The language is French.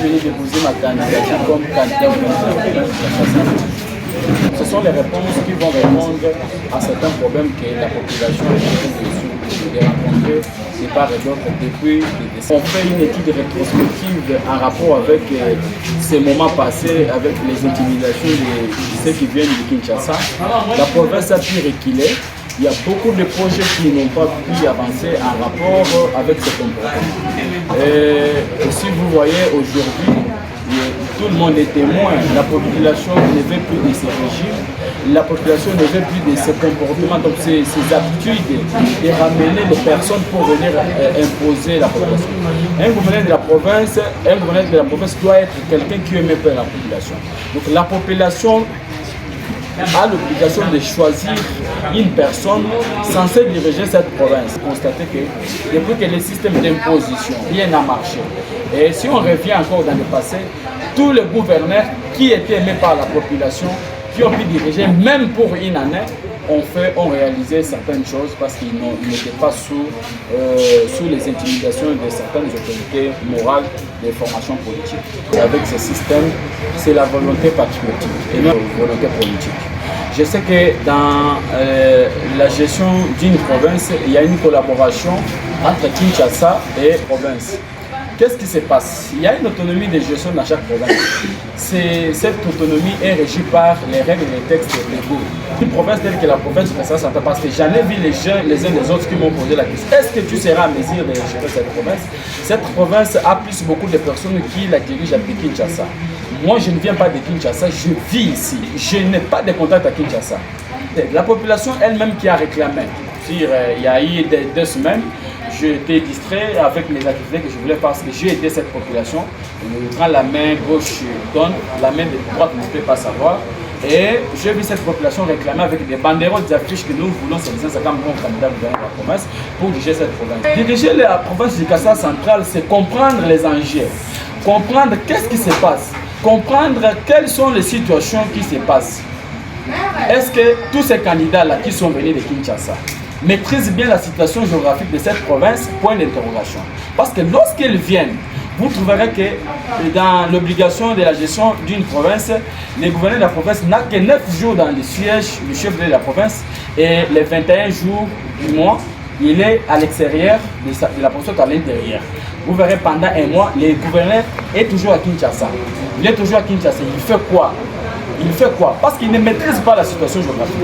venu déposer ma candidature comme candidat au ministère. Ce sont les réponses qui vont répondre à certains problèmes que la population est rencontrée de part et d'autre depuis les décennies. On fait une étude rétrospective en rapport avec ces moments passés, avec les intimidations de ceux qui viennent de Kinshasa. La province a pu reculer. Il y a beaucoup de projets qui n'ont pas pu avancer en rapport avec ce comportement. Et si vous voyez aujourd'hui, tout le monde est témoin, la population ne veut plus de ces régimes, la population ne veut plus de ces comportements, donc ces habitudes de ramener les personnes pour venir imposer la population. Un gouverneur de la province doit être quelqu'un qui aime peu la population. Donc la population a l'obligation de choisir une personne censée diriger cette province. Constatez que depuis que le système d'imposition, rien n'a marché. Et si on revient encore dans le passé, tous les gouverneurs qui étaient aimés par la population, qui ont pu diriger même pour une année, ont réalisé certaines choses parce qu'ils n'étaient pas sous les intimidations de certaines autorités morales des formations politiques. Avec ce système, c'est la volonté patriotique et non la volonté politique. Je sais que dans la gestion d'une province, il y a une collaboration entre Kinshasa et province. Qu'est-ce qui se passe? Il y a une autonomie de gestion dans chaque province. Cette autonomie est régie par les règles et les textes légaux. Une province telle que la province de Kinshasa, parce que j'en ai vu les uns des autres qui m'ont posé la question. Est-ce que tu seras à mesure de gérer cette province? Cette province a plus beaucoup de personnes qui la dirigent depuis Kinshasa. Moi, je ne viens pas de Kinshasa, je vis ici. Je n'ai pas de contact à Kinshasa. La population elle-même qui a réclamé. Il y a eu 2 semaines, j'étais distrait avec les activités que je voulais faire parce que j'ai aidé cette population. Quand la main gauche donne, la main droite ne peut pas savoir. Et j'ai vu cette population réclamer avec des banderoles, des affiches que nous voulons, c'est les comme bon candidat de la province pour diriger cette province. Diriger la province du Kinshasa central, c'est comprendre les enjeux, comprendre qu'est-ce qui se passe, comprendre quelles sont les situations qui se passent. Est-ce que tous ces candidats-là qui sont venus de Kinshasa maîtrisent bien la situation géographique de cette province? Point d'interrogation. Parce que lorsqu'ils viennent, vous trouverez que dans l'obligation de la gestion d'une province, le gouverneur de la province n'a que 9 jours dans le siège du chef de la province et les 21 jours du mois, il est à l'extérieur de la province à l'intérieur. Vous verrez pendant un mois, le gouverneur est toujours à Kinshasa. Il est toujours à Kinshasa. Il fait quoi? Parce qu'il ne maîtrise pas la situation géographique.